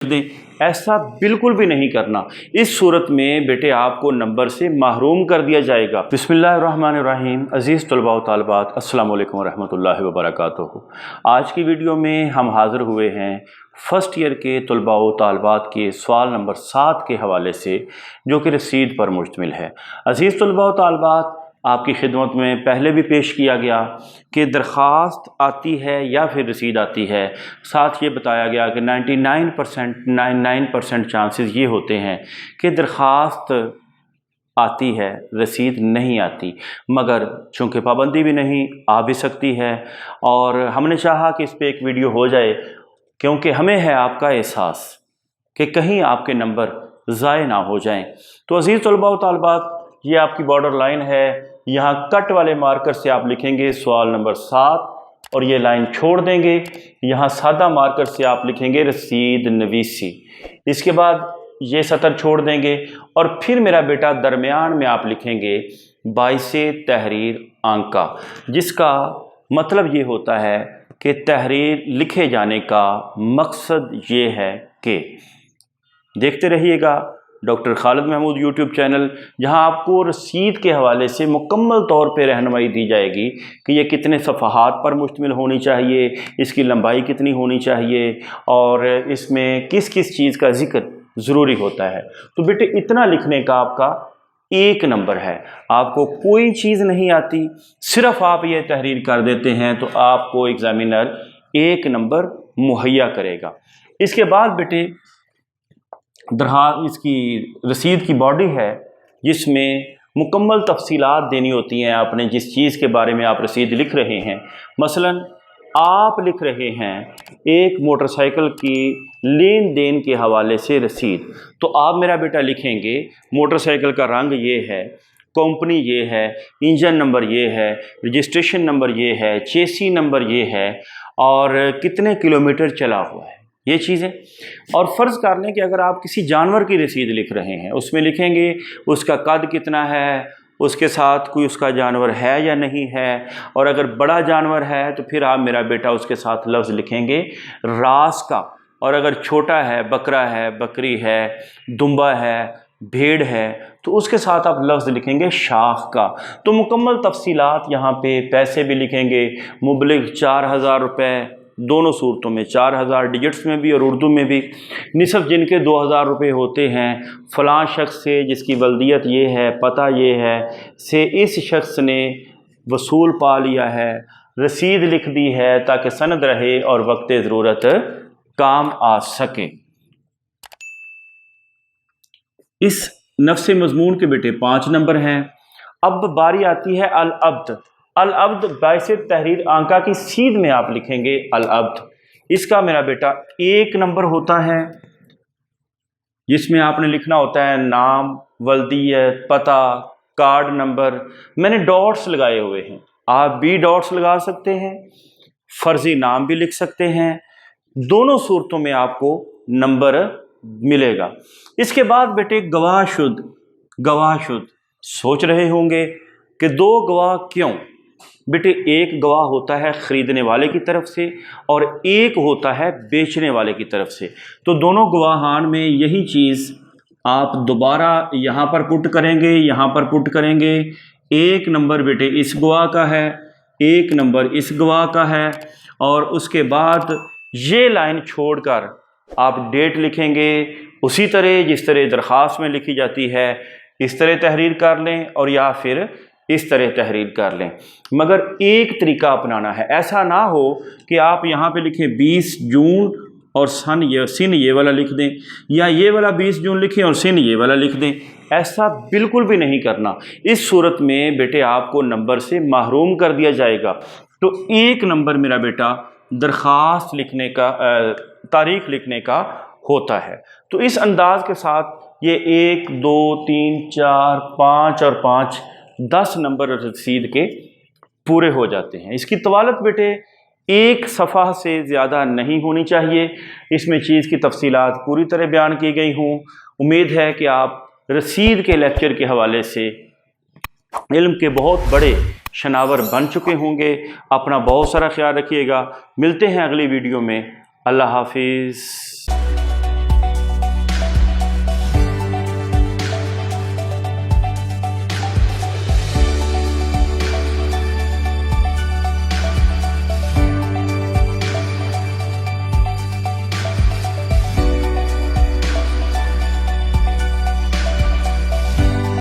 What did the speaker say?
दें। ऐसा बिल्कुल भी नहीं करना। इस सूरत में बेटे आपको नंबर से महरूम कर दिया जाएगा। बिस्मिल्लाहिर्रहमानिर्रहीम। अज़ीज़ तलबा व तालिबात, अस्सलामु अलैकुम वरहमतुल्लाहि वबरकातुहू। आज की वीडियो में हम हाज़िर हुए हैं फ़र्स्ट ईयर के तलबा व तालिबात के सवाल नंबर 7 के हवाले से, जो कि रसीद पर मुश्तमिल है। अज़ीज़ तलबा व तालिबात, आपकी खिदमत में पहले भी पेश किया गया कि दरख्वास्त आती है या फिर रसीद आती है, साथ ये बताया गया कि 99% चांसेस ये होते हैं कि दरख्वास्त आती है, रसीद नहीं आती। मगर चूँकि पाबंदी भी नहीं, आ भी सकती है, और हमने चाहा कि इस पर एक वीडियो हो जाए, क्योंकि हमें है आपका एहसास कि कहीं आपके नंबर ज़ाय ना हो जाएं। तो अज़ीज़ तलबा व तालिबात, ये आपकी बॉर्डर लाइन है। यहाँ कट वाले मार्कर से आप लिखेंगे सवाल नंबर 7 और ये लाइन छोड़ देंगे। यहाँ सादा मार्कर से आप लिखेंगे रसीद नवीसी। इसके बाद ये सतर छोड़ देंगे और फिर मेरा बेटा दरमियान में आप लिखेंगे 22 तहरीर आंका, जिसका मतलब ये होता है कि तहरीर लिखे जाने का मकसद ये है कि देखते रहिएगा doctor Khalid Mahmood YouTube channel, जहां आपको रसीद के हवाले से मुकम्मल तौर पे रहनुमाई दी जाएगी कि ये कितने सफ़हात पर मुश्तमिल होनी चाहिए, इसकी लंबाई कितनी होनी चाहिए और इसमें किस किस चीज़ का ज़िक्र ज़रूरी होता है। तो बेटे इतना लिखने का आपका 1 नंबर है। आपको कोई चीज़ नहीं आती, सिर्फ़ आप ये तहरीर कर देते हैं तो आपको एग्ज़ामिनर 1 नंबर मुहैया करेगा। इसके बाद बेटे इसकी रसीद की बॉडी है, जिसमें मुकम्मल तफसीलात देनी होती हैं आपने जिस चीज़ के बारे में आप रसीद लिख रहे हैं। मसलन आप लिख रहे हैं एक मोटरसाइकिल की लेन देन के हवाले से रसीद, तो आप मेरा बेटा लिखेंगे मोटरसाइकिल का रंग ये है, कंपनी ये है, इंजन नंबर ये है, रजिस्ट्रेशन नंबर ये है, चेसी नंबर ये है और कितने किलोमीटर चला हुआ है, ये चीज़ें। और फ़र्ज़ कर लें कि अगर आप किसी जानवर की रसीद लिख रहे हैं, उसमें लिखेंगे उसका कद कितना है, उसके साथ कोई उसका जानवर है या नहीं है, और अगर बड़ा जानवर है तो फिर आप मेरा बेटा उसके साथ लफ्ज़ लिखेंगे रास का, और अगर छोटा है, बकरा है, बकरी है, दुम्बा है, भेड़ है, तो उसके साथ आप लफ्ज़ लिखेंगे शाख का। तो मुकम्मल तफसीलात यहाँ पे, पैसे भी लिखेंगे मुबलिग 4000 रुपये, दोनों सूरतों में 4000 डिजिट्स में भी और उर्दू में भी। निसफ जिनके 2000 रुपये होते हैं, फ़लाँ शख्स से जिसकी वल्दियत ये है, पता ये है, से इस शख्स ने वसूल पा लिया है, रसीद लिख दी है ताकि सनद रहे और वक्त ज़रूरत काम आ सके। इस नफ्स मज़मून के बेटे 5 नंबर हैं। अब बारी आती है अल अब्द। अल अब्द 22 तहरीर आंका की सीध में आप लिखेंगे अल अब्द। इसका मेरा बेटा 1 नंबर होता है, जिसमें आपने लिखना होता है नाम, वल्दियत, पता, कार्ड नंबर। मैंने डॉट्स लगाए हुए हैं, आप भी डॉट्स लगा सकते हैं, फर्जी नाम भी लिख सकते हैं। दोनों सूरतों में आपको नंबर मिलेगा। इसके बाद बेटे गवाहशुद सोच रहे होंगे कि 2 गवाह क्यों? बेटे एक गवाह होता है ख़रीदने वाले की तरफ से और एक होता है बेचने वाले की तरफ से। तो दोनों गवाहान में यही चीज़ आप दोबारा यहाँ पर पुट करेंगे, यहाँ पर पुट करेंगे। 1 नंबर बेटे इस गवाह का है, 1 नंबर इस गवाह का है, और उसके बाद ये लाइन छोड़कर आप डेट लिखेंगे उसी तरह जिस तरह दरख्वास्त में लिखी जाती है। इस तरह तहरीर कर लें और या फिर इस तरह तहरीर कर लें, मगर एक तरीका अपनाना है। ऐसा ना हो कि आप यहाँ पे लिखें 20 जून और सिन ये वाला लिख दें, या ये वाला 20 जून लिखें और सिन ये वाला लिख दें। ऐसा बिल्कुल भी नहीं करना। इस सूरत में बेटे आपको नंबर से महरूम कर दिया जाएगा। तो 1 नंबर मेरा बेटा दरख्वास्त लिखने का, तारीख़ लिखने का होता है। तो इस अंदाज के साथ ये 1 2 3 4 5 और 5 10 नंबर रसीद के पूरे हो जाते हैं। इसकी तवालत बेटे 1 सफ़ा से ज़्यादा नहीं होनी चाहिए। इसमें चीज़ की तफसीलात पूरी तरह बयान की गई हों। उम्मीद है कि आप रसीद के लेक्चर के हवाले से इल्म के बहुत बड़े शनावर बन चुके होंगे। अपना बहुत सारा ख्याल रखिएगा। मिलते हैं अगली वीडियो में। अल्लाह हाफिज़।